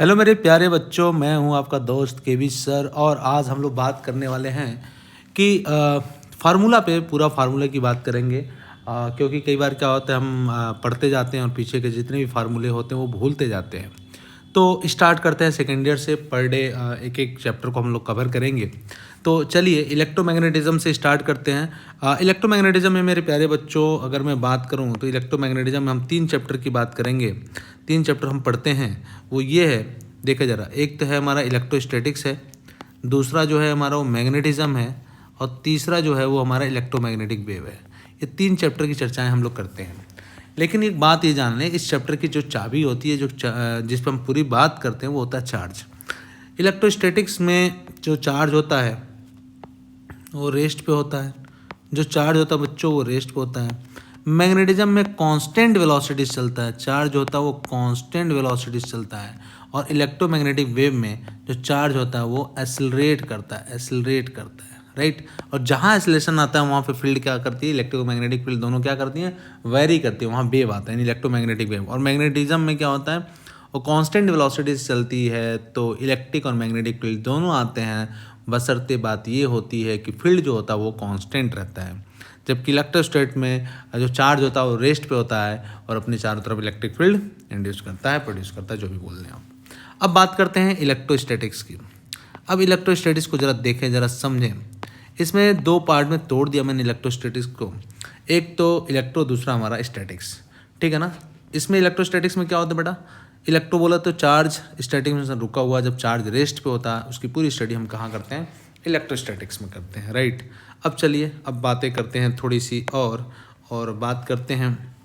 Hello मेरे प्यारे बच्चों, मैं हूं आपका दोस्त केवी सर। और आज हम लोग बात करने वाले हैं कि फार्मूला पे पूरा फार्मूले की बात करेंगे। क्योंकि कई बार क्या होता है, हम पढ़ते जाते हैं और पीछे के जितने भी फार्मूले होते हैं वो भूलते जाते हैं। तो स्टार्ट करते हैं सेकेंड ईयर से। पर डे एक एक चैप्टर को हम लोग कवर करेंगे। तो चलिए इलेक्ट्रोमैग्नेटिज्म से स्टार्ट करते हैं। इलेक्ट्रोमैग्नेटिज्म में मेरे प्यारे बच्चों अगर मैं बात करूं तो इलेक्ट्रोमैग्नेटिज्म में हम 3 चैप्टर की बात करेंगे। 3 चैप्टर हम पढ़ते हैं, वो ये है। देखा जरा, एक तो है हमारा इलेक्ट्रोस्टैटिक्स है, दूसरा जो है हमारा वो मैग्नेटिज्म है, और तीसरा जो है वो हमारा इलेक्ट्रोमैग्नेटिक वेव है। ये 3 चैप्टर की चर्चाएं हम लोग करते हैं। लेकिन एक बात ये जान लें, इस चैप्टर की जो चाबी होती है, जिस पर हम पूरी बात करते हैं, वो होता है चार्ज। इलेक्ट्रोस्टैटिक्स में जो चार्ज होता है वो रेस्ट पे होता है। जो चार्ज होता है बच्चों वो रेस्ट पे होता है। मैग्नेटिज्म में कांस्टेंट वेलोसिटी से चलता है। चार्ज होता है वो कांस्टेंट वेलोसिटी से चलता है। और इलेक्ट्रोमैग्नेटिक वेव में जो चार्ज होता है वो एक्सेलरेट करता है, राइट। और जहाँ एक्सेलरेशन आता है वहाँ पे फील्ड क्या करती है, इलेक्ट्रोमैग्नेटिक फील्ड दोनों क्या करती हैं, वेरी करती है। वहाँ वेव आता है, इलेक्ट्रोमैग्नेटिक वेव। और मैग्नेटिज्म में क्या होता है, वो कांस्टेंट वेलोसिटी से चलती है, तो इलेक्ट्रिक और मैग्नेटिक फील्ड दोनों आते हैं। बशर्ते बात ये होती है कि फील्ड जो होता है वो कांस्टेंट रहता है। जबकि इलेक्ट्रोस्टैट में जो चार्ज होता है वो रेस्ट पे होता है और अपने चारों तरफ इलेक्ट्रिक फील्ड इंड्यूस करता है, प्रोड्यूस करता है, जो भी बोल रहे हैं आप। अब बात करते हैं इलेक्ट्रोस्टैटिक्स की। अब इलेक्ट्रोस्टैटिक्स को ज़रा देखें, ज़रा समझें। इसमें 2 पार्ट में तोड़ दिया मैंने इलेक्ट्रोस्टैटिक्स को। एक तो इलेक्ट्रो, दूसरा हमारा स्टैटिक्स, ठीक है ना। इसमें इलेक्ट्रोस्टैटिक्स में क्या होता है बेटा, इलेक्ट्रो बोला तो चार्ज, स्टैटिक में रुका हुआ, जब चार्ज रेस्ट पे होता है उसकी पूरी स्टडी हम कहाँ करते हैं, इलेक्ट्रोस्टैटिक्स में करते हैं, राइट। अब चलिए अब बातें करते हैं थोड़ी सी और बात करते हैं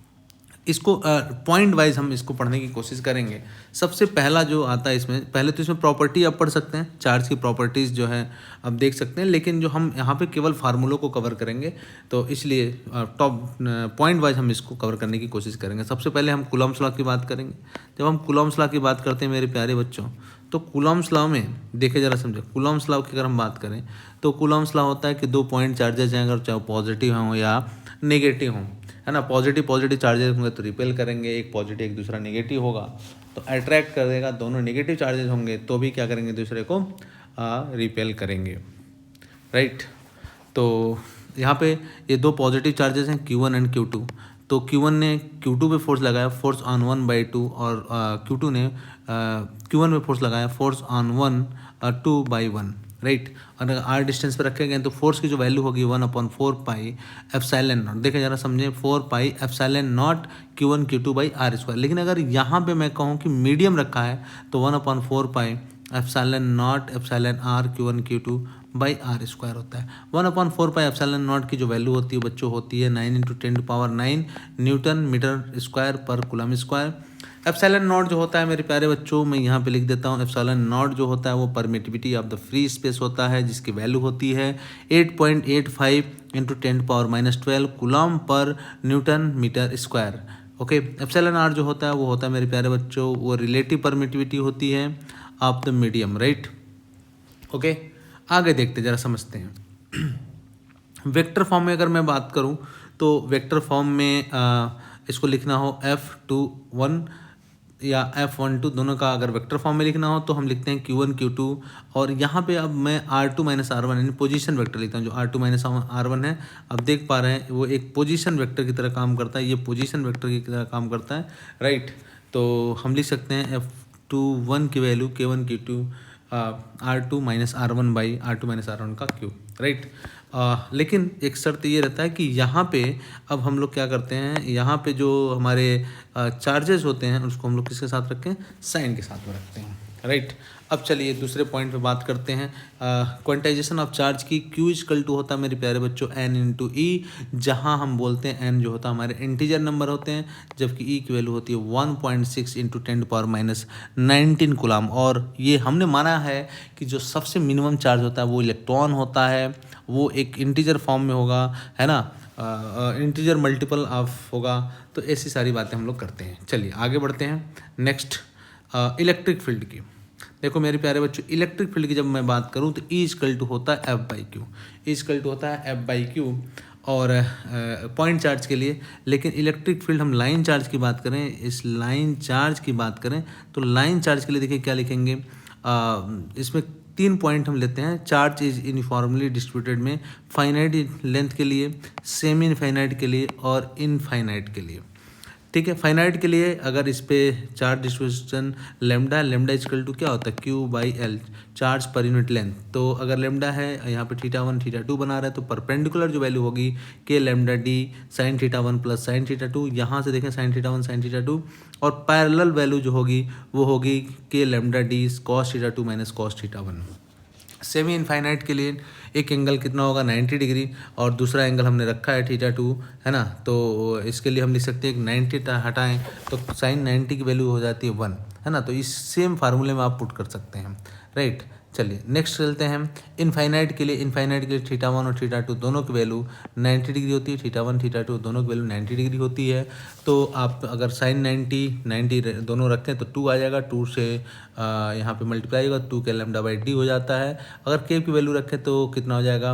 इसको पॉइंट वाइज हम इसको पढ़ने की कोशिश करेंगे। सबसे पहला जो आता है इसमें, पहले तो इसमें प्रॉपर्टी आप पढ़ सकते हैं, चार्ज की प्रॉपर्टीज़ जो है आप देख सकते हैं। लेकिन जो हम यहाँ पे केवल फार्मूलों को कवर करेंगे, तो इसलिए टॉप पॉइंट वाइज हम इसको कवर करने की कोशिश करेंगे। सबसे पहले हम कूलम्ब्स लॉ की बात करेंगे। जब हम कूलम्ब्स लॉ की बात करते हैं मेरे प्यारे बच्चों, तो कूलम्ब्स लॉ में देखे जरा समझे, कूलम्ब्स लॉ की अगर हम बात करें तो कूलम्ब्स लॉ होता है कि 2 पॉइंट चार्जेज हैं, अगर चाहे पॉजिटिव हों या नेगेटिव हों, है ना। पॉजिटिव चार्जेस होंगे तो रिपेल करेंगे, एक पॉजिटिव एक दूसरा नेगेटिव होगा तो अट्रैक्ट कर देगा। दोनों नेगेटिव चार्जेस होंगे तो भी क्या करेंगे, दूसरे को रिपेल करेंगे, राइट। तो यहाँ पे ये 2 पॉजिटिव चार्जेस हैं, Q1 एंड Q2। तो Q1 ने Q2 पे फोर्स लगाया, फोर्स ऑन 1/2, और Q2 ने Q1 पे फोर्स लगाया, फोर्स ऑन 2/1, राइट। और अगर r डिस्टेंस पे रखे गए तो फोर्स की जो वैल्यू होगी 1/4 पाई एप्सिलॉन नॉट। देखें जरा समझें, 4 pi epsilon not Q1 Q2/r²। लेकिन अगर यहाँ पे मैं कहूँ कि मीडियम रखा है तो 1/4 pi epsilon not epsilon r Q1 Q2/r² होता है। 1/4 पाई एप्सिलॉन नॉट की जो वैल्यू होती है बच्चों, होती है 9 × 10⁹ न्यूटन मीटर स्क्वायर पर कूलम स्क्वायर। एप्सिलॉन नॉट जो होता है मेरे प्यारे बच्चों, मैं यहाँ पे लिख देता हूँ, एप्सिलॉन नॉट जो होता है वो permittivity of the free space होता है, जिसकी वैल्यू होती है 8.85 × 10⁻12 कूलम पर newton metre square. Okay, epsilon R जो होता है वो होता है मेरे प्यारे बच्चों, वो रिलेटिव परमिटिविटी होती है of the medium, right. Okay, आगे देखते जरा समझते हैं। वेक्टर फॉर्म में अगर मैं बात करूं तो वेक्टर फॉर्म में इसको लिखना हो F21 या F12, दोनों का अगर वेक्टर फॉर्म में लिखना हो तो हम लिखते हैं Q1 Q2। और यहाँ पे अब मैं R2 - R1 यानी पोजीशन वेक्टर लिखता हूँ। जो R2 - R1 है, अब देख पा रहे हैं वो एक पोजीशन वेक्टर की तरह काम करता है, ये पोजीशन वेक्टर की तरह काम करता है, राइट। तो हम लिख सकते हैं F21 की value K1 Q2 R2 - R1 का क्यूब, राइट। लेकिन एक शर्त ये रहता है कि यहाँ पे अब हम लोग क्या करते हैं, यहाँ पे जो हमारे चार्जेस होते हैं उसको हम लोग किसके साथ रखें, साइन के साथ में रखते हैं, राइट। अब चलिए दूसरे पॉइंट पे बात करते हैं क्वांटाइजेशन ऑफ चार्ज की। Q = होता है मेरे प्यारे बच्चों N × E, जहाँ हम बोलते हैं N जो होता है हमारे इंटीजर नंबर होते हैं, जबकि E की वैल्यू होती है 1.6 × 10⁻19 कूलम। और ये हमने माना है कि जो सबसे मिनिमम चार्ज होता है वो इलेक्ट्रॉन होता है, वो एक इंटीजर फॉर्म में होगा, है ना, इंटीजर मल्टीपल ऑफ होगा। तो ऐसी सारी बातें हम लोग करते हैं। चलिए आगे बढ़ते हैं नेक्स्ट, इलेक्ट्रिक फील्ड की। देखो मेरे प्यारे बच्चों, इलेक्ट्रिक फील्ड की जब मैं बात करूं तो E = होता है F/Q। E = होता है F/Q। और पॉइंट चार्ज के लिए। लेकिन इलेक्ट्रिक फील्ड हम लाइन चार्ज की बात करें, इस लाइन चार्ज की बात करें तो लाइन चार्ज के लिए देखिए क्या लिखेंगे, इसमें 3 पॉइंट हम लेते हैं। चार्ज इज यूनिफॉर्मली डिस्ट्रीब्यूटेड में फाइनाइट लेंथ के लिए, सेमी इनफाइनाइट के लिए और इनफाइनाइट के लिए। ठीक है, फाइनाइट के लिए अगर इस पे charge distribution lambda, lambda equal to क्या होता है क्यू बाई एल, चार्ज पर यूनिट लेंथ। तो अगर लेमडा है यहाँ पे थीटा 1 थीटा 2 बना रहा है तो परपेंडिकुलर जो वैल्यू होगी के lambda D sine theta 1 plus sine theta 2, यहाँ से देखें साइन थीटा 1 साइन थीटा 2, और पैरेलल वैल्यू जो होगी वो होगी के lambda D cos theta 2 minus cos theta 1। Semi infinite के लिए एक एंगल कितना होगा 90 डिग्री, और दूसरा एंगल हमने रखा है थीटा 2, है ना। तो इसके लिए हम लिख सकते हैं 90 हटाएं तो साइन 90 की वैल्यू हो जाती है 1, है ना। तो इस सेम फार्मूले में आप पुट कर सकते हैं, राइट। चलिए नेक्स्ट चलते हैं इनफाइनाइट के लिए। इनफाइनाइट के लिए थीटा 1 और थीटा 2 दोनों की वैल्यू 90 डिग्री होती है, थीटा 1 थीटा 2 दोनों की वैल्यू 90 डिग्री होती है। तो आप अगर साइन 90 दोनों रखें तो 2 आ जाएगा, 2 से यहाँ पे मल्टीप्लाई होगा, 2 के लेमडा बाई डी हो जाता है। अगर के की वैल्यू रखें तो कितना हो जाएगा,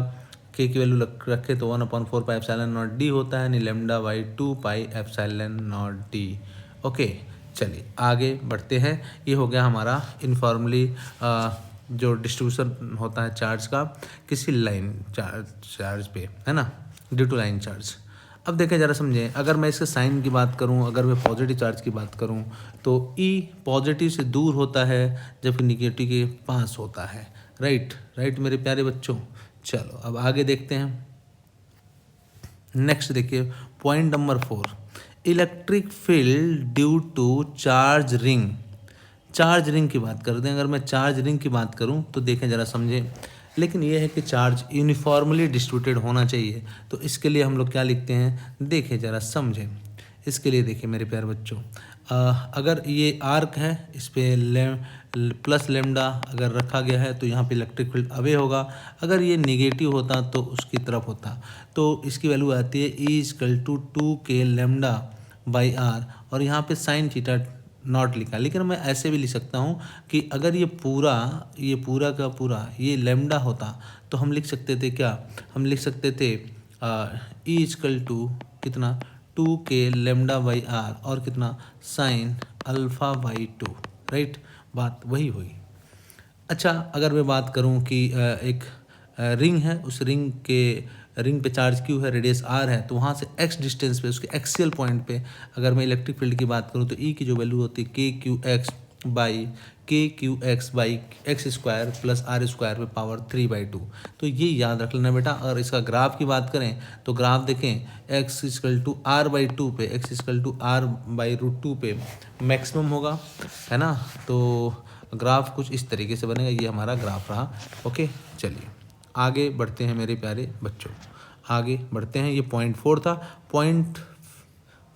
के की वैल्यू रखे तो 1/4 पाई एप्सिलॉन नॉट डी होता है, नहीं lambda by 2 pi epsilon not D. Okay, चलिए आगे बढ़ते हैं। ये हो गया हमारा इनफॉर्मली जो डिस्ट्रीब्यूशन होता है चार्ज का किसी लाइन चार्ज पे, है ना, ड्यू टू लाइन चार्ज। अब देखें ज़रा समझें, अगर मैं इसके साइन की बात करूं, अगर मैं पॉजिटिव चार्ज की बात करूं तो ई पॉजिटिव से दूर होता है जबकि निगेटिव के पास होता है, राइट राइट मेरे प्यारे बच्चों। चलो अब आगे देखते हैं। नेक्स्ट देखिए point number 4, electric field due to charge ring. Charge ring की बात करते हैं। अगर मैं चार्ज रिंग की बात करूं तो देखें ज़रा समझें, लेकिन यह है कि चार्ज यूनिफॉर्मली डिस्ट्रीब्यूटेड होना चाहिए। तो इसके लिए हम लोग क्या लिखते हैं, देखें ज़रा समझें। इसके लिए देखिए मेरे प्यारे बच्चों, अगर ये आर्क है, इस पर प्लस लेमडा अगर रखा गया है तो यहाँ पे इलेक्ट्रिक फील्ड अवे होगा। अगर ये नेगेटिव होता तो उसकी तरफ होता, तो इसकी वैल्यू आती है ई इक्वल टू 2 के लेमडा बाई आर, और यहाँ पे साइन थीटा नॉट लिखा। लेकिन मैं ऐसे भी लिख सकता हूँ कि अगर ये पूरा का पूरा ये लेमडा होता तो हम लिख सकते थे क्या, हम लिख सकते थे ई इक्वल टू कितना 2 के लेमडा बाई आर और कितना साइन अल्फ़ा बाई 2, राइट, बात वही हुई। अच्छा, अगर मैं बात करूं कि एक रिंग है, उस रिंग पे चार्ज क्यू है, रेडियस आर है, तो वहाँ से एक्स डिस्टेंस पे उसके एक्सियल पॉइंट पे अगर मैं इलेक्ट्रिक फील्ड की बात करूँ तो ई की जो वैल्यू होती है K Q X by X square plus R square पे पावर 3/2। तो ये याद रख लेना बेटा। अगर इसका ग्राफ की बात करें तो ग्राफ देखें X equal to R by 2 पे, X equal to R by root 2 पे मैक्सिमम होगा, है ना। तो ग्राफ कुछ इस तरीके से बनेगा, ये हमारा ग्राफ रहा। ओके, चलिए आगे बढ़ते हैं मेरे प्यारे बच्चों, आगे बढ़ते हैं। ये पॉइंट 4 था। पॉइंट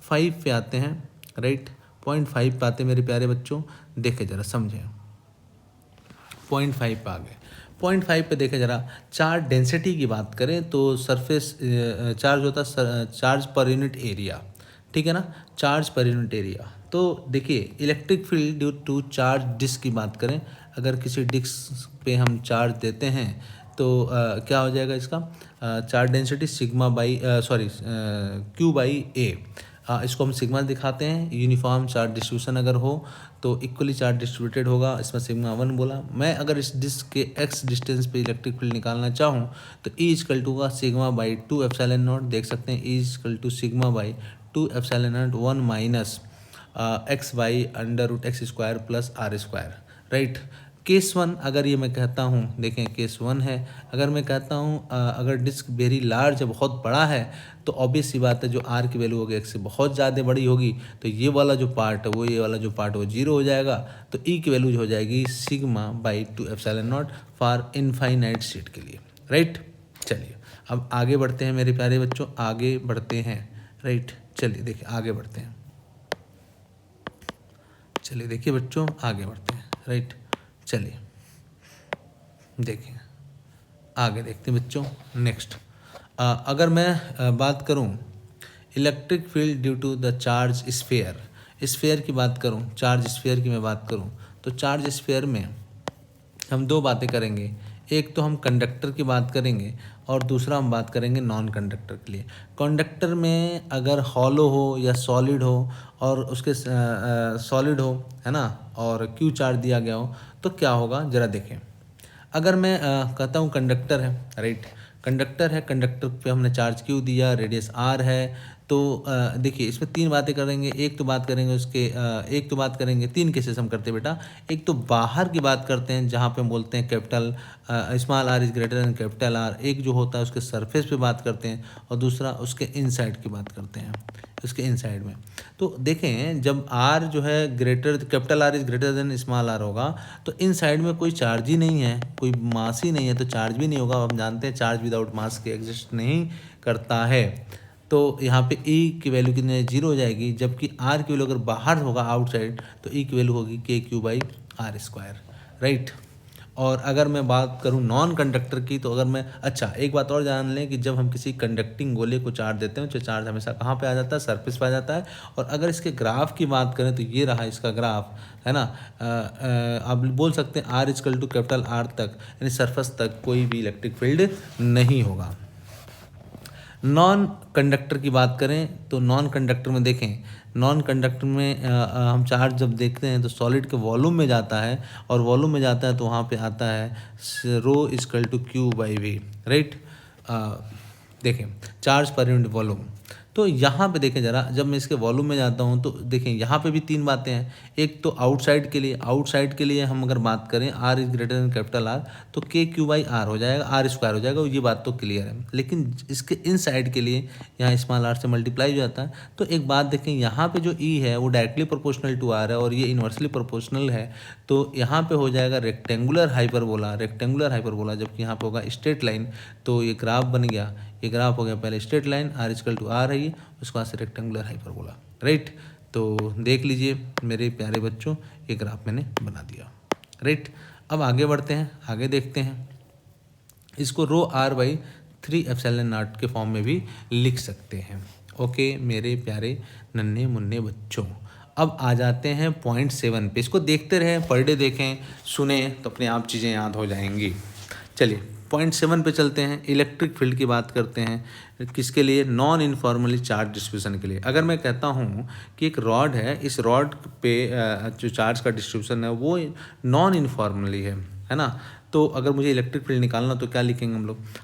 5 पे आते हैं, राइट। पॉइंट 5 पे आते हैं मेरे प्यारे बच्चों, देखे ज़रा समझें। पॉइंट 5 पे आ गए। पॉइंट 5 पे देखें ज़रा, चार्ज डेंसिटी की बात करें तो सरफेस चार्ज होता है चार्ज पर यूनिट एरिया, ठीक है ना, चार्ज पर यूनिट एरिया। तो देखिए electric field due to charge disc की बात करें, अगर किसी डिस्क पे हम चार्ज देते हैं तो क्या हो जाएगा इसका charge density sigma by Q by A. इसको हम सिग्मा दिखाते हैं। यूनिफॉर्म चार्ज डिस्ट्रीब्यूशन अगर हो तो इक्वली चार्ज डिस्ट्रीब्यूटेड होगा, इसमें सिग्मा 1 बोला। मैं अगर इस डिस्क के एक्स डिस्टेंस पे इलेक्ट्रिक फील्ड निकालना चाहूँ तो ई इक्वल टू का सिग्मा बाई 2 एप्सिलॉन नॉट, देख सकते हैं E equal to sigma by 2 epsilon naught 1 minus X by under root X square plus R square, right. Case 1 अगर ये मैं कहता हूँ, देखें केस 1 है, अगर मैं कहता हूँ अगर डिस्क वेरी लार्ज है, बहुत बड़ा है, तो ऑब्वियस सी बात है जो आर की वैल्यू होगी एक्स से बहुत ज़्यादा बड़ी होगी, तो ये वाला जो पार्ट है वो ये वाला जो पार्ट है वो 0 हो जाएगा। तो ई की वैल्यू हो जाएगी sigma by 2 epsilon not for infinite state के लिए, राइट। चलिए अब आगे बढ़ते हैं मेरे प्यारे बच्चों, आगे बढ़ते हैं, राइट। चलिए देखिए आगे बढ़ते हैं, चलिए देखिए बच्चों आगे बढ़ते हैं, राइट। चलिए देखिए आगे देखते हैं बच्चों। नेक्स्ट अगर मैं बात करूं electric field due to the charge sphere की बात करूं, चार्ज स्फीयर की मैं बात करूं तो चार्ज स्फीयर में हम दो बातें करेंगे। एक तो हम कंडक्टर की बात करेंगे और दूसरा हम बात करेंगे नॉन कंडक्टर के लिए। कंडक्टर में अगर हॉलो हो या सॉलिड हो और उसके सॉलिड हो, है ना, और क्यू चार्ज दिया गया हो तो क्या होगा ज़रा देखें। अगर मैं कहता हूँ कंडक्टर है, राइट, कंडक्टर है, कंडक्टर पे हमने चार्ज क्यू दिया, रेडियस आर है, तो देखिए इसमें तीन बातें करेंगे। एक तो बात करेंगे उसके एक तो बात करेंगे, तीन केसेस हम करते हैं बेटा। एक तो बाहर की बात करते हैं जहाँ पे हम बोलते हैं capital small R is greater than capital R. एक जो होता है उसके सरफेस पे बात करते हैं और दूसरा उसके इनसाइड की बात करते हैं, उसके इनसाइड में। तो देखें जब आर जो है greater, capital R is greater than small R होगा तो इन साइड में कोई चार्ज ही नहीं है, कोई मास ही नहीं है, तो चार्ज भी नहीं होगा। हम जानते हैं चार्ज विदाउट मास के एग्जिस्ट नहीं करता है। तो यहाँ पे ई की वैल्यू कितनी है, 0 हो जाएगी। जबकि आर की वैल्यू अगर बाहर होगा आउटसाइड तो ई की वैल्यू होगी K Q by R square, right. और अगर मैं बात करूं नॉन कंडक्टर की तो अगर मैं, अच्छा एक बात और जान लें कि जब हम किसी कंडक्टिंग गोले को चार्ज देते हैं तो चार्ज हमेशा कहाँ पे आ जाता है, सरफेस पे आ जाता है। और अगर इसके ग्राफ की बात करें तो ये रहा इसका ग्राफ, है ना। आप बोल सकते हैं R equal to capital R तक, यानी सरफेस तक कोई भी इलेक्ट्रिक फील्ड नहीं होगा। नॉन कंडक्टर की बात करें तो नॉन कंडक्टर में देखें, नॉन कंडक्टर में हम चार्ज जब देखते हैं तो सॉलिड के वॉल्यूम में जाता है, और वॉल्यूम में जाता है तो वहाँ पे आता है rho is equal to Q by V, right. देखें चार्ज पर यूनिट वॉल्यूम, तो यहाँ पे देखें ज़रा, जब मैं इसके वॉल्यूम में जाता हूँ तो देखें यहाँ पे भी तीन बातें हैं। एक तो आउटसाइड के लिए हम अगर बात करें R is greater than capital R तो के क्यू बाई आर हो जाएगा, आर स्क्वायर हो जाएगा, ये बात तो क्लियर है। लेकिन इसके इनसाइड के लिए यहाँ स्मॉल आर से मल्टीप्लाई हो जाता है। तो एक बात देखें, यहाँ पे जो ई है वो डायरेक्टली प्रोपोर्शनल टू आर है और ये इन्वर्सली प्रोपोर्शनल है, तो यहाँ पे हो जाएगा रेक्टेंगुलर हाइपरबोला, जबकि यहाँ पे होगा स्ट्रेट लाइन। तो ये ग्राफ बन गया, ये ग्राफ हो गया पहले straight line, R equal to R है ये, उसके बाद से रेक्टेंगुलर हाइपरबोला, राइट। तो देख लीजिए मेरे प्यारे बच्चों, ये ग्राफ मैंने बना दिया, राइट। अब आगे बढ़ते हैं, आगे देखते हैं। इसको रो आर बाई 3 एप्सिलॉन नॉट के फॉर्म में भी लिख सकते हैं। ओके मेरे प्यारे नन्हे मुन्ने बच्चों, अब आ जाते हैं पॉइंट 7 पे। इसको देखते रहें, पर डे देखें, सुने तो अपने आप चीज़ें याद हो जाएंगी। चलिए पॉइंट 7 पे चलते हैं। इलेक्ट्रिक फील्ड की बात करते हैं, किसके लिए, नॉन इनफॉर्मली चार्ज डिस्ट्रीब्यूशन के लिए। अगर मैं कहता हूँ कि एक रॉड है, इस रॉड पे जो चार्ज का डिस्ट्रीब्यूशन है वो नॉन इनफॉर्मली है ना। तो अगर मुझे इलेक्ट्रिक फील्ड निकालना तो क्या लिखेंगे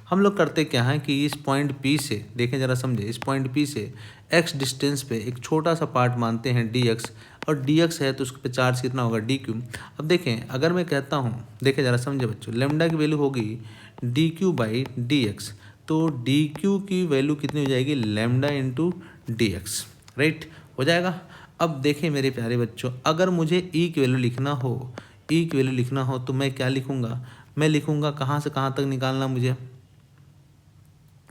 हम लोग करते क्या हैं कि इस पॉइंट पी से, देखें ज़रा समझे, इस पॉइंट पी से एक्स डिस्टेंस पे एक छोटा सा पार्ट मानते हैं डी एक्स, और डी एक्स है तो उस पर चार्ज कितना होगा डी क्यू। अब देखें अगर मैं कहता हूँ, देखें ज़रा समझे बच्चों, लेमडा की वैल्यू होगी D Q by D x, तो डी क्यू की वैल्यू कितनी हो जाएगी, lambda into D x, right, हो जाएगा। अब देखें मेरे प्यारे बच्चों, अगर मुझे ई की वैल्यू लिखना हो, तो मैं क्या लिखूँगा, मैं लिखूँगा कहाँ से कहाँ तक निकालना मुझे,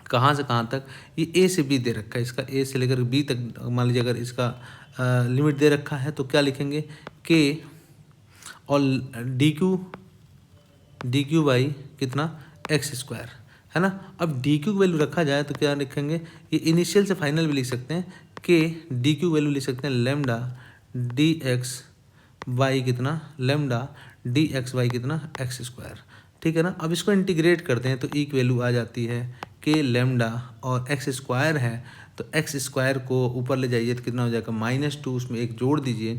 कहाँ से कहाँ तक, ये ए से बी दे रखा है, इसका ए से लेकर बी तक मान लीजिए अगर इसका लिमिट दे रखा है तो क्या लिखेंगे के और डी क्यू बाई कितना एक्स स्क्वायर, है ना। अब डी क्यू वैल्यू रखा जाए तो क्या लिखेंगे, ये इनिशियल से फाइनल भी लिख सकते हैं, के डी क्यू वैल्यू लिख सकते हैं लेमडा डी एक्स बाई कितना, लेमडा डी एक्स बाई कितना एक्स स्क्वायर, ठीक है ना। अब इसको इंटीग्रेट करते हैं तो ई की वैल्यू आ जाती है के लेमडा, और एक्स स्क्वायर है तो एक्स स्क्वायर को ऊपर ले जाइए तो कितना हो जाएगा -2, उसमें एक जोड़ दीजिए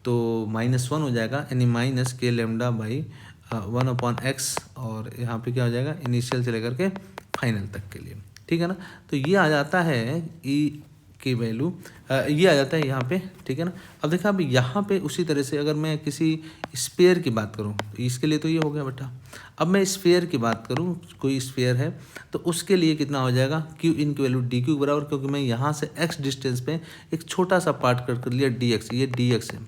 तो -1 हो जाएगा, यानी माइनस के लेमडा बाई 1/x, और यहाँ पे क्या हो जाएगा इनिशियल से लेकर के फाइनल तक के लिए, ठीक है ना। तो ये आ जाता है ई की वैल्यू, ये आ जाता है यहाँ पे, ठीक है ना। अब देखा, अब यहाँ पे उसी तरह से अगर मैं किसी स्फीयर की बात करूँ तो इसके लिए तो ये हो गया बेटा। अब मैं स्फीयर की बात करूँ, कोई स्फीयर है तो उसके लिए कितना हो जाएगा, क्यू इन की वैल्यू डी क्यू बराबर, क्योंकि मैं यहाँ से एक्स डिस्टेंस पे एक छोटा सा पार्ट कर लिया डी एक्स, ये डी एक्स है,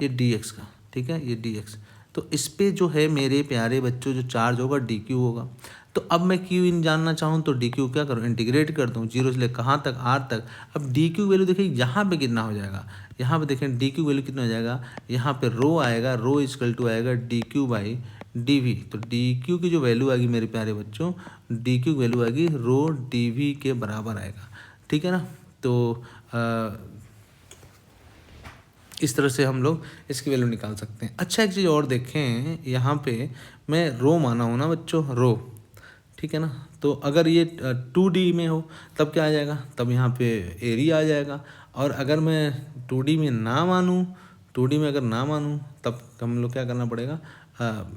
ये डी एक्स का, ठीक है, ये डी एक्स। तो इस पे जो है मेरे प्यारे बच्चों जो चार्ज होगा डी क्यू होगा। तो अब मैं क्यू इन जानना चाहूँ तो डी क्यू क्या करूँ, इंटीग्रेट कर दूँ 0 से ले कहाँ तक, आर तक। अब डी क्यू वैल्यू देखिए यहाँ पे कितना हो जाएगा, यहाँ पे देखें डी क्यू वैल्यू कितना हो जाएगा, यहाँ पे रो आएगा, रो इजकल टू आएगा D Q by D V. तो डी क्यू की जो वैल्यू आएगी मेरे प्यारे बच्चों, डी क्यू वैल्यू आएगी रो डी वी के बराबर आएगा, ठीक है ना। तो इस तरह से हम लोग इसकी वैल्यू निकाल सकते हैं। अच्छा, एक चीज़ और देखें, यहाँ पे मैं रो माना हूँ ना बच्चों, रो, ठीक है ना। तो अगर ये 2D में हो तब क्या आ जाएगा, तब यहाँ पे एरिया आ जाएगा। और अगर मैं 2D में ना मानूँ, 2D में अगर ना मानूँ तब हम लोग क्या करना पड़ेगा,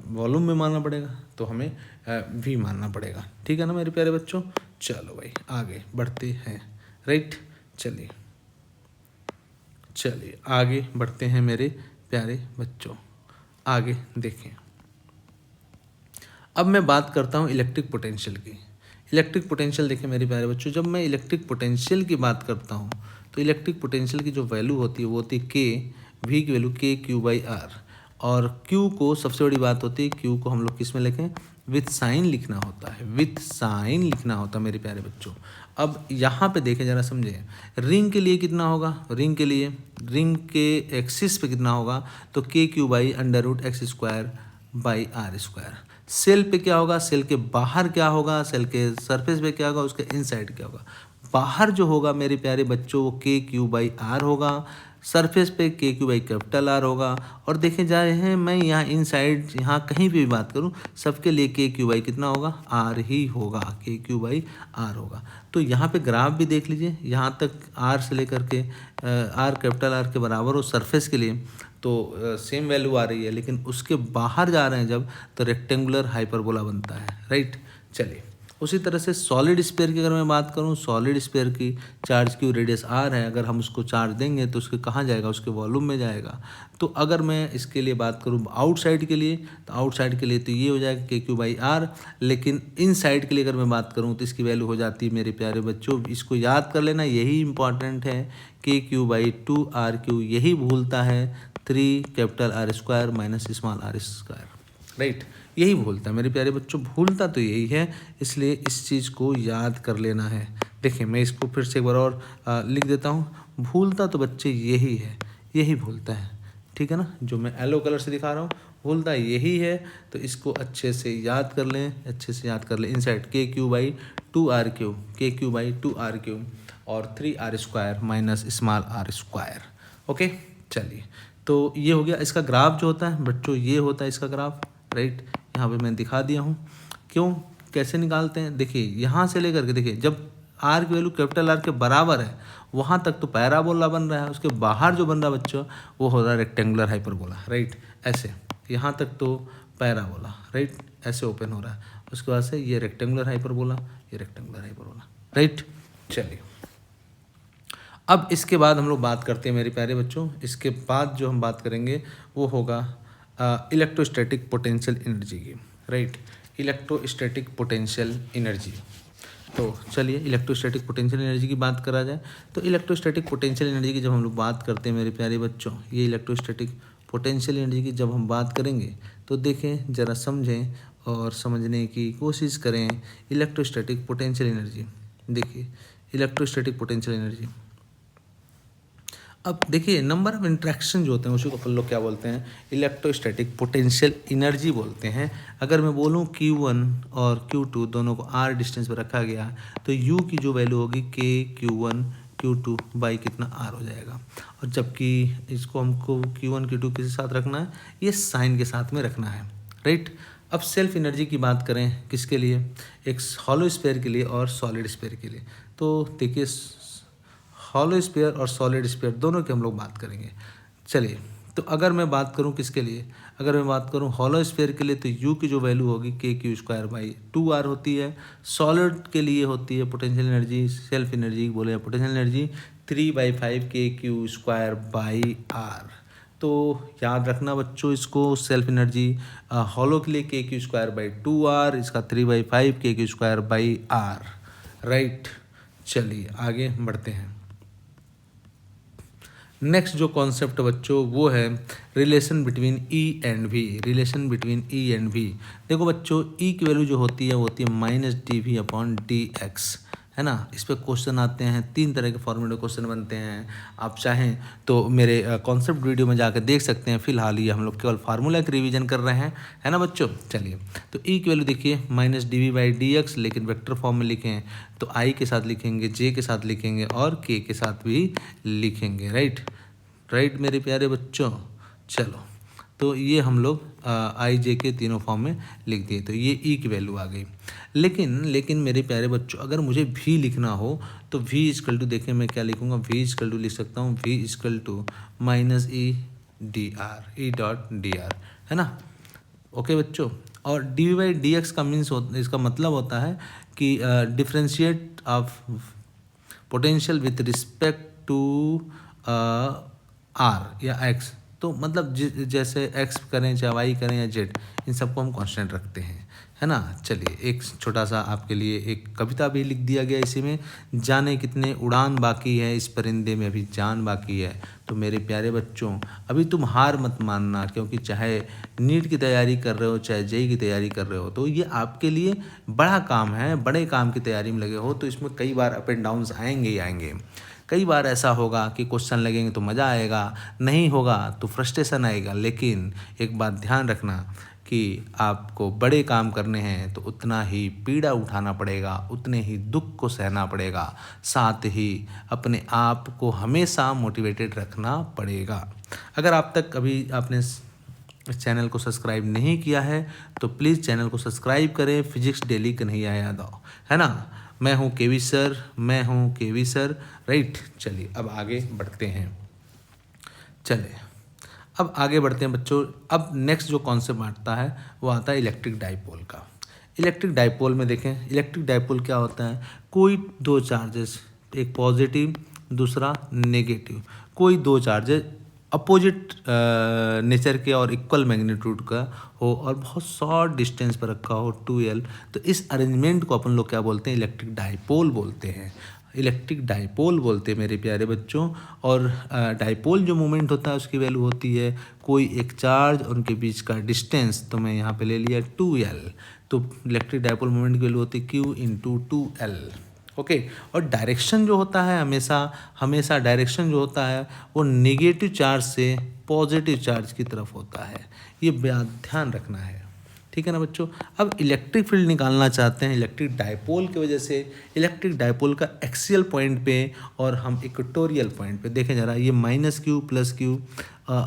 वॉल्यूम में मानना पड़ेगा, तो हमें V मानना पड़ेगा, ठीक है ना मेरे प्यारे बच्चों। चलो भाई आगे बढ़ते हैं, राइट। चलिए आगे बढ़ते हैं मेरे प्यारे बच्चों, आगे देखें। अब मैं बात करता हूँ इलेक्ट्रिक पोटेंशियल की। इलेक्ट्रिक पोटेंशियल देखें मेरे प्यारे बच्चों, जब मैं इलेक्ट्रिक पोटेंशियल की बात करता हूँ तो इलेक्ट्रिक पोटेंशियल की जो वैल्यू होती है वो होती है के, वी की वैल्यू Q/R। और Q को सबसे बड़ी बात होती है, Q को हम लोग किस में लिखें, विथ साइन लिखना होता है, विथ साइन लिखना होता है मेरे प्यारे बच्चों। अब यहाँ पे देखें जरा समझें, रिंग के लिए कितना होगा, रिंग के लिए, रिंग के एक्सिस पे कितना होगा, तो KQ/√x²/R²। सेल पे क्या होगा, सेल के बाहर क्या होगा, सेल के सरफेस पे क्या होगा, उसके इनसाइड क्या होगा। बाहर जो होगा मेरे प्यारे बच्चों वो KQ/R होगा, सरफेस पे KQ/R होगा। और देखें जाए हैं मैं यहाँ इनसाइड, यहाँ कहीं भी बात करूँ सबके लिए KQ कितना होगा, R ही होगा, KQ/R होगा। तो यहाँ पे ग्राफ भी देख लीजिए, यहाँ तक R से लेकर के R के बराबर हो सरफेस के लिए, तो सेम वैल्यू आ रही है, लेकिन उसके बाहर जा रहे हैं जब, तो रेक्टेंगुलर हाइपरबोला बनता है, राइट। चलिए उसी तरह से सॉलिड स्फीयर की अगर मैं बात करूं, सॉलिड स्फीयर की चार्ज की रेडियस R है, अगर हम उसको चार्ज देंगे तो उसके कहाँ जाएगा, उसके वॉल्यूम में जाएगा। तो अगर मैं इसके लिए बात करूं आउटसाइड के लिए, तो आउटसाइड के लिए तो ये हो जाएगा KQ/R। लेकिन इनसाइड के लिए अगर मैं बात करूं तो इसकी वैल्यू हो जाती है मेरे प्यारे बच्चों, इसको याद कर लेना, यही इंपॉर्टेंट है, KQ/2RQ। यही भूलता है 3R² minus small r², right. यही भूलता है मेरे प्यारे बच्चों, भूलता तो यही है, इसलिए इस चीज़ को याद कर लेना है। देखिए मैं इसको फिर से एक बार और लिख देता हूँ, भूलता तो बच्चे यही है, यही भूलता है, ठीक है ना। जो मैं येलो कलर से दिखा रहा हूँ भूलता यही है, तो इसको अच्छे से याद कर लें, अच्छे से याद कर लें। इनसाइड KQ/2RQ और 3R² minus small r², okay. चलिए तो ये हो गया। इसका ग्राफ जो होता है बच्चों, ये होता है इसका ग्राफ, राइट। यहाँ पे मैं दिखा दिया हूँ, क्यों, कैसे निकालते हैं। देखिए यहाँ से लेकर के, देखिए जब R की वैल्यू R के बराबर है वहाँ तक तो पैराबोला बन रहा है, उसके बाहर जो बन रहा है बच्चों वो हो रहा है रेक्टेंगुलर हाइपरबोला, राइट। ऐसे यहाँ तक तो पैराबोला, राइट, ऐसे ओपन हो रहा है, उसके बाद से ये रेक्टेंगुलर हाइपरबोला, ये रेक्टेंगुलर हाइपरबोला, राइट। चलिए अब इसके बाद हम लोग बात करते हैं मेरे प्यारे बच्चों, इसके बाद जो हम बात करेंगे वो होगा इलेक्ट्रोस्टैटिक पोटेंशियल एनर्जी की, राइट। इलेक्ट्रोस्टैटिक पोटेंशियल एनर्जी, तो चलिए इलेक्ट्रोस्टैटिक पोटेंशियल एनर्जी की बात करा जाए। तो इलेक्ट्रोस्टैटिक पोटेंशियल एनर्जी की जब हम लोग बात करते हैं मेरे प्यारे बच्चों, ये इलेक्ट्रोस्टैटिक पोटेंशियल एनर्जी की जब हम बात करेंगे तो देखें ज़रा समझें और समझने की कोशिश करें। इलेक्ट्रोस्टैटिक पोटेंशियल एनर्जी, देखिए इलेक्ट्रोस्टैटिक पोटेंशियल एनर्जी, अब देखिए नंबर ऑफ इंट्रैक्शन जो होते हैं उसी को अपन लोग क्या बोलते हैं, इलेक्ट्रोस्टैटिक पोटेंशियल एनर्जी बोलते हैं। अगर मैं बोलूँ Q1 और Q2 दोनों को R डिस्टेंस पर रखा गया तो U की जो वैल्यू होगी KQ1 Q2 बाई कितना R हो जाएगा। और जबकि इसको हमको Q1 Q2 किसी साथ रखना है, ये साइन के साथ में रखना है, राइट। अब सेल्फ एनर्जी की बात करें किसके लिए, एक हॉलो स्फीयर के लिए और सॉलिड स्फीयर के लिए। तो देखिए हॉलो स्फीयर और सॉलिड स्फीयर दोनों की हम लोग बात करेंगे। चलिए तो अगर मैं बात करूं किसके लिए, अगर मैं बात करूं हॉलो स्फीयर के लिए तो U की जो वैल्यू होगी KQ²/2R होती है। सॉलिड के लिए होती है पोटेंशियल एनर्जी, सेल्फ एनर्जी बोले पोटेंशियल एनर्जी 3/5 KQ²/R। तो याद रखना बच्चों इसको, सेल्फ एनर्जी हॉलो के लिए KQ²/2R, इसका 3/5 KQ²/R, राइट। चलिए आगे बढ़ते हैं। नेक्स्ट जो कॉन्सेप्ट बच्चों वो है relation between E and V, relation between E and V। देखो बच्चों E की वैल्यू जो होती है वो होती है -dV/dx, है ना। इस पर क्वेश्चन आते हैं, 3 तरह के फॉर्मेट में क्वेश्चन बनते हैं। आप चाहें तो मेरे कॉन्सेप्ट वीडियो में जाकर देख सकते हैं। फिलहाल ये हम लोग केवल फार्मूला की रिवीजन कर रहे हैं, है ना बच्चों। चलिए तो E की वैल्यू देखिए -dV/dx, लेकिन वेक्टर फॉर्म में लिखें तो I के साथ लिखेंगे, J के साथ लिखेंगे और K के साथ भी लिखेंगे, राइट। राइट मेरे प्यारे बच्चों। चलो, तो ये हम लोग आई जे के तीनों फॉर्म में लिख दिए, तो ये ई की वैल्यू आ गई। लेकिन मेरे प्यारे बच्चों, अगर मुझे भी लिखना हो तो v इजकल टू, देखें मैं क्या लिखूँगा, v इजकल टू लिख सकता हूँ v equal to minus E D R, E dot D R, है ना। ओके बच्चों, और डी बाई डी एक्स का मीन्स इसका मतलब होता है कि differentiate of potential with respect to R या एक्स। तो मतलब जैसे एक्स करें चाहे वाई करें या जेड, इन सबको हम कांस्टेंट रखते हैं, है ना। चलिए, एक छोटा सा आपके लिए एक कविता भी लिख दिया गया इसी में। जाने कितने उड़ान बाकी है, इस परिंदे में अभी जान बाकी है। तो मेरे प्यारे बच्चों, अभी तुम हार मत मानना, क्योंकि चाहे नीट की तैयारी कर रहे हो चाहे जेई की तैयारी कर रहे हो, तो ये आपके लिए बड़ा काम है, बड़े काम की तैयारी में लगे हो। तो इसमें कई बार अप एंड डाउन्स आएंगे ही आएंगे। कई बार ऐसा होगा कि क्वेश्चन लगेंगे तो मज़ा आएगा, नहीं होगा तो फ्रस्ट्रेशन आएगा। लेकिन एक बात ध्यान रखना कि आपको बड़े काम करने हैं तो उतना ही पीड़ा उठाना पड़ेगा, उतने ही दुख को सहना पड़ेगा, साथ ही अपने आप को हमेशा मोटिवेटेड रखना पड़ेगा। अगर आप तक अभी आपने इस चैनल को सब्सक्राइब नहीं किया है तो प्लीज़ चैनल को सब्सक्राइब करें। फिजिक्स डेली कन्हैया यादव, है ना। मैं हूँ केवी सर, राइट। चलिए अब आगे बढ़ते हैं। अब आगे बढ़ते हैं बच्चों। अब नेक्स्ट जो कॉन्सेप्ट आता है वो आता है इलेक्ट्रिक डाइपोल का। इलेक्ट्रिक डाइपोल में देखें, इलेक्ट्रिक डाइपोल क्या होता है, कोई दो चार्जेस, एक पॉजिटिव दूसरा नेगेटिव, कोई दो चार्जेस अपोजिट नेचर के और इक्वल मैग्नीट्यूड का हो और बहुत शॉर्ट डिस्टेंस पर रखा हो 2L, तो इस अरेंजमेंट को अपन लोग क्या बोलते हैं, इलेक्ट्रिक डाइपोल बोलते हैं। इलेक्ट्रिक डाइपोल बोलते हैं मेरे प्यारे बच्चों। और डाइपोल जो मोमेंट होता है उसकी वैल्यू होती है कोई एक चार्ज और उनके बीच का डिस्टेंस, तो मैं यहाँ पे ले लिया 2L। तो इलेक्ट्रिक डाइपोल मोमेंट की वैल्यू होती है Q इंटू 2L। ओके, और डायरेक्शन जो होता है हमेशा डायरेक्शन जो होता है वो नेगेटिव चार्ज से पॉजिटिव चार्ज की तरफ होता है, ये ध्यान रखना है, ठीक है ना बच्चों। अब इलेक्ट्रिक फील्ड निकालना चाहते हैं इलेक्ट्रिक डाइपोल की वजह से, इलेक्ट्रिक डाइपोल का एक्सियल पॉइंट पे और हम इक्वेटोरियल पॉइंट पे, देखें ज़रा ये -Q प्लस Q,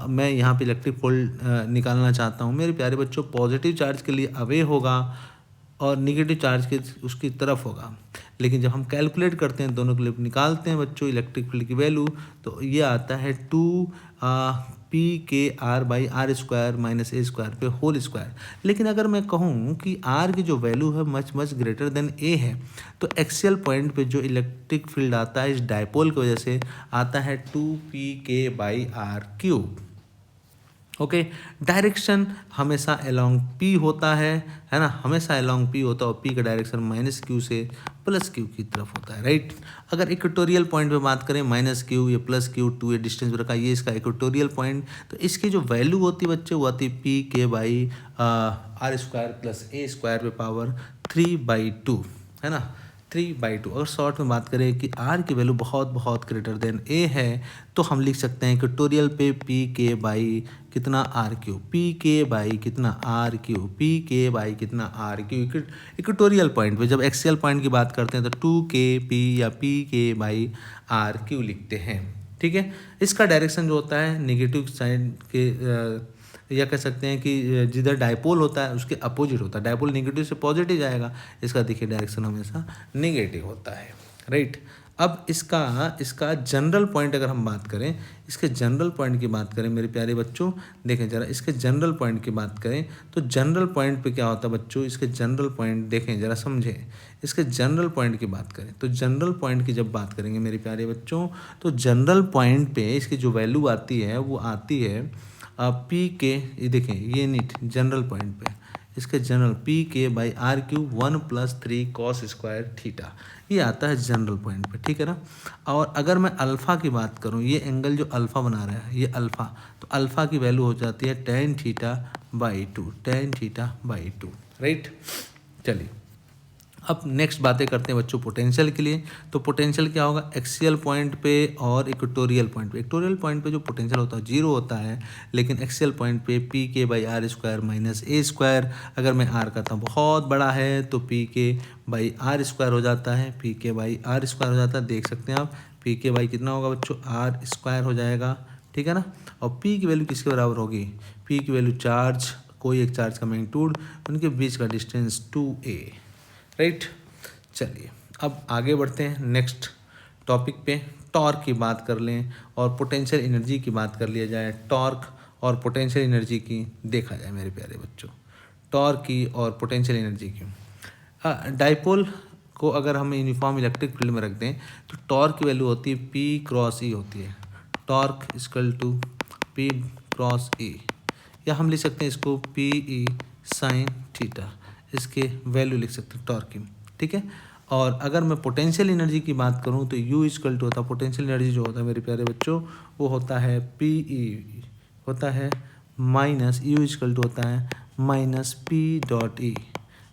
मैं यहाँ पे इलेक्ट्रिक फील्ड निकालना चाहता हूँ मेरे प्यारे बच्चों। पॉजिटिव चार्ज के लिए अवे होगा और निगेटिव चार्ज के उसकी तरफ होगा। लेकिन जब हम कैलकुलेट करते हैं, दोनों के लिए निकालते हैं बच्चों इलेक्ट्रिक फील्ड की वैल्यू, तो ये आता है 2 PKR/r² माइनस a² पे होल स्क्वायर। लेकिन अगर मैं कहूँ कि r की जो वैल्यू है मच ग्रेटर देन a है, तो एक्सियल पॉइंट पे जो इलेक्ट्रिक फील्ड आता है इस डाइपोल की वजह से आता है 2pk/r³। ओके, डायरेक्शन हमेशा अलोंग P होता है ना, हमेशा अलोंग P होता है और P का डायरेक्शन -Q से +Q की तरफ होता है, राइट। अगर इक्वेटोरियल पॉइंट पे बात करें -Q ये +Q 2 डिस्टेंस रखा, ये इसका इक्वेटोरियल पॉइंट, तो इसकी जो वैल्यू होती है बच्चे वो आती है PK/r² + a² पे पावर 3/2, है ना, 3/2। अगर शॉर्ट में बात करें कि r की वैल्यू बहुत ग्रेटर देन a है, तो हम लिख सकते हैं इक्वेटोरियल पे PK/ कितना r³ PK/ कितना r³ PK/ कितना r³ इक्वेटोरियल पॉइंट पे। जब एक्सियल पॉइंट की बात करते हैं तो 2kP या PK/r³ लिखते हैं, ठीक है। इसका डायरेक्शन जो होता है नेगेटिव साइड के या कह सकते हैं कि जिधर डाइपोल होता है उसके अपोजिट होता है। डाइपोल नेगेटिव से पॉजिटिव जाएगा, इसका देखिए डायरेक्शन हमेशा नेगेटिव होता है, राइट। अब इसका जनरल पॉइंट अगर हम बात करें, इसके जनरल पॉइंट की बात करें मेरे प्यारे बच्चों, देखें ज़रा इसके जनरल पॉइंट की बात करें तो जनरल पॉइंट पे क्या होता है बच्चों, इसके जनरल पॉइंट देखें ज़रा समझें। इसके जनरल पॉइंट की बात करें तो जनरल पॉइंट की जब बात करेंगे मेरे प्यारे बच्चों, तो जनरल पॉइंट पे इसकी जो वैल्यू आती है वो आती है PK, ये देखें ये नीट जनरल पॉइंट पे इसके जनरल PK/r³ 1 + 3 cos²θ, ये आता है जनरल पॉइंट पे, ठीक है ना। और अगर मैं अल्फ़ा की बात करूँ, ये एंगल जो अल्फ़ा बना रहा है ये अल्फ़ा, तो अल्फ़ा की वैल्यू हो जाती है tan θ/2, राइट। चलिए अब नेक्स्ट बातें करते हैं बच्चों पोटेंशियल के लिए। तो पोटेंशियल क्या होगा, एक्सियल पॉइंट पे और इक्वेटोरियल पॉइंट पे। इक्वेटोरियल पॉइंट पे जो पोटेंशियल होता है 0 होता है, लेकिन एक्सियल पॉइंट पे PK/r² - a²। अगर मैं r करता हूँ बहुत बड़ा है तो PK/r² हो जाता है, PK/r² हो जाता है। देख सकते हैं आप PK/ कितना होगा बच्चों, r² हो जाएगा ठीक है ना। और पी की वैल्यू किसके बराबर होगी, पी की वैल्यू चार्ज, कोई एक चार्ज का मैग्नीट्यूड, उनके बीच का डिस्टेंस 2a, राइट। चलिए अब आगे बढ़ते हैं नेक्स्ट टॉपिक पे, टॉर्क की बात कर लें और पोटेंशियल एनर्जी की बात कर लिया जाए। टॉर्क और पोटेंशियल एनर्जी की देखा जाए मेरे प्यारे बच्चों, टॉर्क की और पोटेंशियल एनर्जी की। डाइपोल को अगर हम यूनिफॉर्म इलेक्ट्रिक फील्ड में रख दें तो टॉर्क की वैल्यू होती है P क्रॉस E होती है, torque equal to P cross E, या हम लिख सकते हैं इसको PE साइन थीटा, इसके वैल्यू लिख सकते हैं टॉर्क की, ठीक है। और अगर मैं पोटेंशियल एनर्जी की बात करूं तो U इक्वल टू होता है, पोटेंशियल एनर्जी जो होता है मेरे प्यारे बच्चों वो होता है PE होता है माइनस U इक्वल टू होता है माइनस P डॉट E,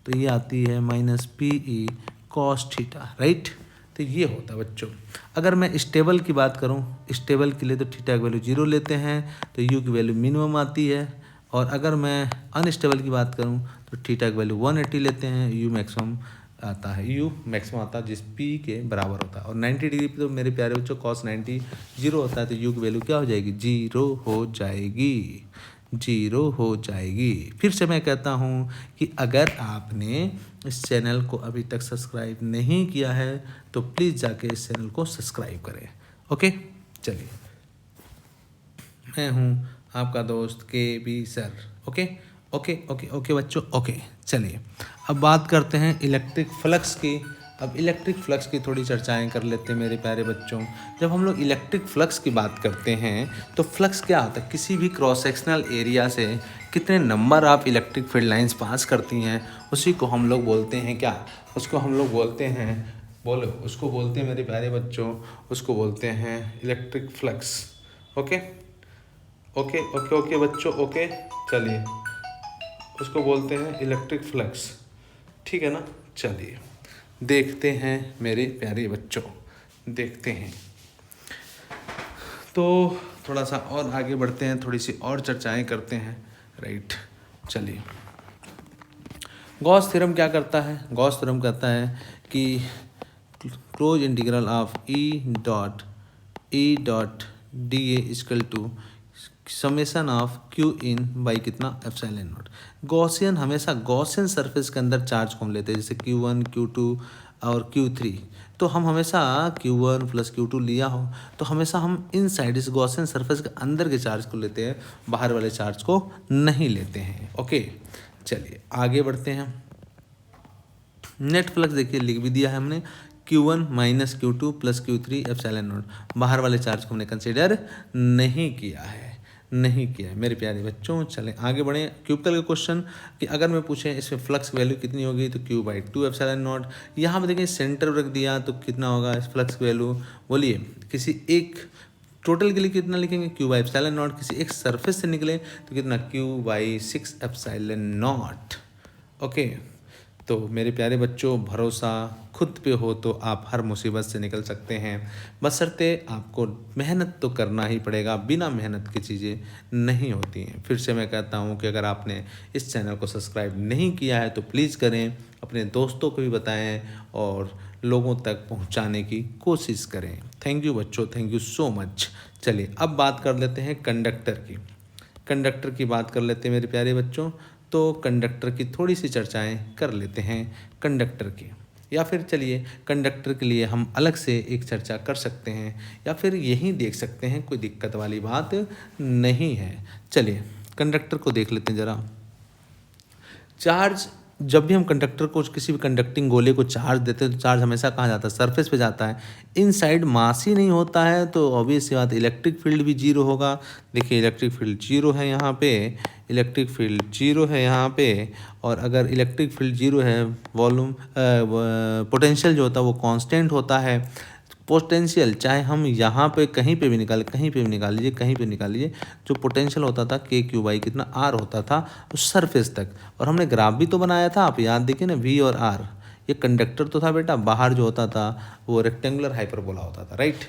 तो ये आती है minus PE cos theta, right. तो ये होता है बच्चों। अगर मैं स्टेबल की बात करूं, स्टेबल के लिए तो थीटा की वैल्यू 0 लेते हैं तो यू की वैल्यू मिनिमम आती है, और अगर मैं अनस्टेबल की बात करूं तो थीटा की वैल्यू 180 लेते हैं, यू मैक्सिमम आता है, यू मैक्सिमम आता है जिस पी के बराबर होता है। और 90 डिग्री पे तो मेरे प्यारे बच्चों कॉस 90 0 होता है, तो यू की वैल्यू क्या हो जाएगी, 0 हो जाएगी, 0 हो जाएगी। फिर से मैं कहता हूँ कि अगर आपने इस चैनल को अभी तक सब्सक्राइब नहीं किया है तो प्लीज़ जाके इस चैनल को सब्सक्राइब करें, ओके। चलिए मैं हूँ आपका दोस्त KB sir, okay okay okay okay बच्चों, ओके। चलिए अब बात करते हैं इलेक्ट्रिक फ्लक्स की। अब इलेक्ट्रिक फ्लक्स की थोड़ी चर्चाएं कर लेते हैं मेरे प्यारे बच्चों। जब हम लोग इलेक्ट्रिक फ्लक्स की बात करते हैं तो फ्लक्स क्या होता है, किसी भी क्रॉस सेक्शनल एरिया से कितने number of electric field lines pass करती हैं उसी को हम लोग बोलते हैं क्या, उसको हम लोग बोलते हैं, बोलो उसको बोलते हैं मेरे प्यारे बच्चों, उसको बोलते हैं electric flux, okay okay okay okay बच्चों, ओके। चलिए उसको बोलते हैं इलेक्ट्रिक फ्लक्स, ठीक है ना। चलिए देखते हैं मेरे प्यारे बच्चों, देखते हैं। तो थोड़ा सा और आगे बढ़ते हैं, थोड़ी सी और चर्चाएं करते हैं, राइट। चलिए गॉस थ्योरम क्या करता है, गॉस थ्योरम कहता है कि close integral of E dot DA equal to summation of Q in by कितना एप्सिलॉन नॉट। गॉसियन हमेशा गॉसियन सरफेस के अंदर चार्ज को हम लेते हैं, जैसे Q1 Q2 और Q3, तो हम हमेशा Q1 प्लस Q2 लिया हो तो हमेशा हम इन साइड इस गॉसियन सरफेस के अंदर के चार्ज को लेते हैं, बाहर वाले चार्ज को नहीं लेते हैं, ओके। चलिए आगे बढ़ते हैं। नेट फ्लक्स देखिए लिख भी दिया है हमने, Q1 minus Q2 plus Q3 epsilon not, बाहर वाले चार्ज को हमने कंसिडर नहीं किया है, नहीं किया है मेरे प्यारे बच्चों। चलें आगे बढ़ें। क्यूबिकल का क्वेश्चन कि अगर मैं पूछें इसमें फ्लक्स वैल्यू कितनी होगी तो Q/2 एप्सिलॉन नॉट, यहाँ पे देखिए सेंटर रख दिया तो कितना होगा इस फ्लक्स वैल्यू, बोलिए किसी एक टोटल के लिए कितना लिखेंगे Q/एप्सिलॉन नॉट, किसी एक सरफेस से निकले तो कितना Q/6 एप्सिलॉन नॉट, ओके। तो मेरे प्यारे बच्चों भरोसा खुद पे हो तो आप हर मुसीबत से निकल सकते हैं, बशर्ते आपको मेहनत तो करना ही पड़ेगा, बिना मेहनत की चीज़ें नहीं होती हैं। फिर से मैं कहता हूँ कि अगर आपने इस चैनल को सब्सक्राइब नहीं किया है तो प्लीज़ करें, अपने दोस्तों को भी बताएं और लोगों तक पहुँचाने की कोशिश करें। थैंक यू बच्चों, थैंक यू सो मच। चलिए अब बात कर लेते हैं कंडक्टर की, कंडक्टर की बात कर लेते हैं मेरे प्यारे बच्चों। तो कंडक्टर की थोड़ी सी चर्चाएं कर लेते हैं कंडक्टर की, या फिर चलिए कंडक्टर के लिए हम अलग से एक चर्चा कर सकते हैं, या फिर यही देख सकते हैं, कोई दिक्कत वाली बात नहीं है। चलिए कंडक्टर को देख लेते हैं ज़रा। चार्ज, जब भी हम कंडक्टर को किसी भी कंडक्टिंग गोले को चार्ज देते हैं तो चार्ज हमेशा कहाँ जाता है, सरफेस पे जाता है। इनसाइड मास ही नहीं होता है तो ऑब्वियस सी बात इलेक्ट्रिक फील्ड भी 0 होगा। देखिए इलेक्ट्रिक फील्ड 0 है यहाँ पे, इलेक्ट्रिक फील्ड 0 है यहाँ पे, और अगर इलेक्ट्रिक फील्ड 0 है वॉल्यूम पोटेंशियल जो होता है वो कांस्टेंट होता है। पोटेंशियल चाहे हम यहाँ पे कहीं पे भी निकाल, कहीं पे भी निकाल लीजिए, कहीं पे निकाल लीजिए, जो पोटेंशियल होता था KQ/, कितना R होता था उस सरफेस तक। और हमने ग्राफ भी तो बनाया था, आप याद देखिए ना, V और R, ये कंडक्टर तो था बेटा, बाहर जो होता था वो रेक्टेंगुलर हाइपरबोला होता था, राइट।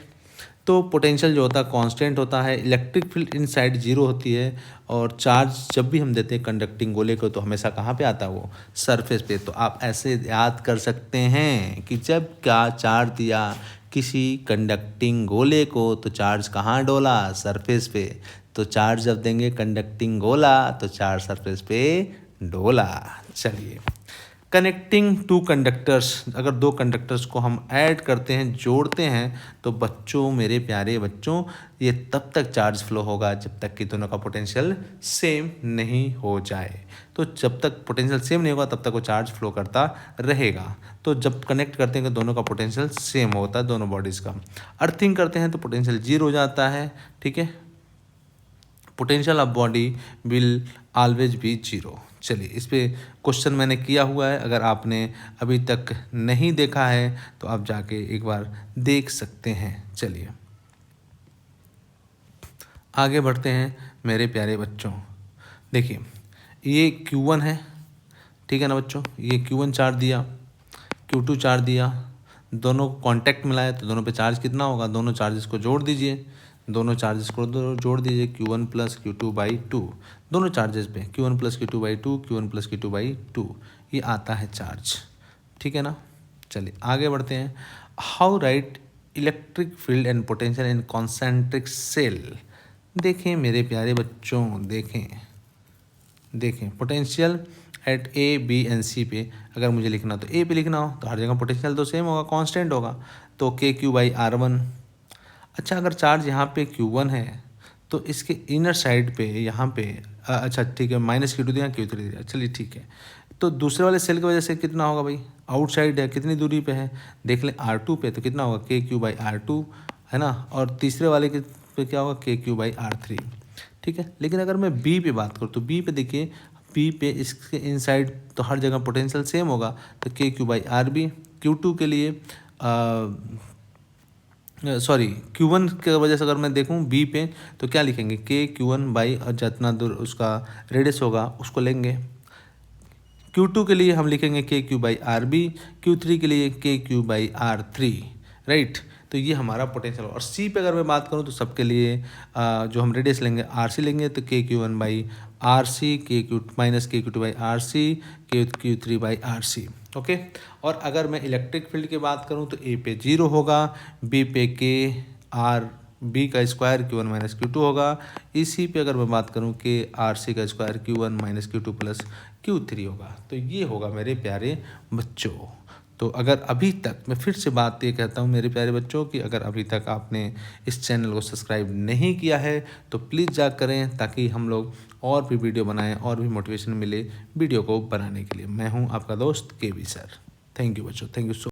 तो पोटेंशियल जो होता है कांस्टेंट होता है, इलेक्ट्रिक फील्ड इनसाइड 0 होती है, और चार्ज जब भी हम देते हैं कंडक्टिंग गोले को तो हमेशा कहाँ पे आता है वो सरफेस पे। तो आप ऐसे याद कर सकते हैं कि जब क्या चार्ज दिया किसी कंडक्टिंग गोले को तो चार्ज कहाँ डोला, सरफेस पे। तो चार्ज जब देंगे कंडक्टिंग गोला तो चार्ज सरफेस पे डोला। चलिए, कनेक्टिंग टू कंडक्टर्स, अगर दो कंडक्टर्स को हम ऐड करते हैं, जोड़ते हैं, तो बच्चों, मेरे प्यारे बच्चों, ये तब तक चार्ज फ्लो होगा जब तक कि दोनों का पोटेंशियल सेम नहीं हो जाए। तो जब तक पोटेंशियल सेम नहीं होगा तब तक वो चार्ज फ्लो करता रहेगा। तो जब कनेक्ट करते हैं तो दोनों का पोटेंशियल सेम होता है, दोनों बॉडीज़ का। अर्थिंग करते हैं तो पोटेंशियल जीरो हो जाता है, ठीक है। Potential of body will always be zero. चलिए, इस पे क्वेश्चन मैंने किया हुआ है, अगर आपने अभी तक नहीं देखा है तो आप जाके एक बार देख सकते हैं। चलिए आगे बढ़ते हैं मेरे प्यारे बच्चों। देखिए, ये Q1 है, ठीक है ना बच्चों। ये Q1 चार्ज दिया, Q2 चार्ज दिया, दोनों को कांटेक्ट मिलाया तो दोनों पे चार्ज कितना होगा, दोनों चार्जेस को जोड़ दीजिए, दोनों चार्जेस को जोड़ दीजिए, Q1 प्लस Q2/2, दोनों चार्जेस पे Q1 plus Q2/2, Q1 plus Q2/2, ये आता है चार्ज, ठीक है ना। चलिए आगे बढ़ते हैं। How right electric field and potential in concentric cell. देखें मेरे प्यारे बच्चों, देखें potential at A B and C पे अगर मुझे लिखना तो ए पे लिखना हो तो हर जगह पोटेंशियल तो सेम होगा, कांस्टेंट होगा, तो KQ/R1। अच्छा, अगर चार्ज यहाँ पे Q1 है तो इसके इनर साइड पे यहाँ पे अच्छा ठीक है, -Q2 दिया, Q3 दिया, चलिए ठीक है। तो दूसरे वाले सेल की वजह से कितना होगा भाई, आउटसाइड है, कितनी दूरी पे है, देख लें R2 पे, तो कितना होगा KQ/R2, है ना। और तीसरे वाले के पे क्या होगा, KQ/R3, ठीक है। लेकिन अगर मैं बी पे बात करूँ तो बी पे देखिए, बी पे इसके इनसाइड तो हर जगह पोटेंशियल सेम होगा, तो KQ/RB। Q2 के लिए सॉरी Q1 की वजह से अगर मैं देखूं बी पे तो क्या लिखेंगे, KQ1 बाई जितना दूर उसका रेडियस होगा उसको लेंगे। Q2 के लिए हम लिखेंगे KQ/RB, Q3 के लिए KQ/R3, राइट। तो ये हमारा पोटेंशियल। और सी पे अगर मैं बात करूँ तो सबके लिए जो हम रेडियस लेंगे RC लेंगे, तो KQ1/RC, KQ-KQ2/RC, KQ3/RC, ओके। और अगर मैं इलेक्ट्रिक फील्ड की बात करूँ तो ए पे 0 होगा, बी पे KRB का स्क्वायर Q1 - Q2 होगा, इसी पे अगर मैं बात करूँ KRC का square Q1 - Q2 plus Q3 होगा। तो ये होगा मेरे प्यारे बच्चों। तो अगर अभी तक, मैं फिर से बात ये कहता हूँ मेरे प्यारे बच्चों कि अगर अभी तक आपने इस चैनल को सब्सक्राइब नहीं किया है तो प्लीज़ जा करें, ताकि हम लोग और भी वीडियो बनाएं और भी मोटिवेशन मिले वीडियो को बनाने के लिए। मैं हूँ आपका दोस्त KB सर। थैंक यू बच्चों, थैंक यू सो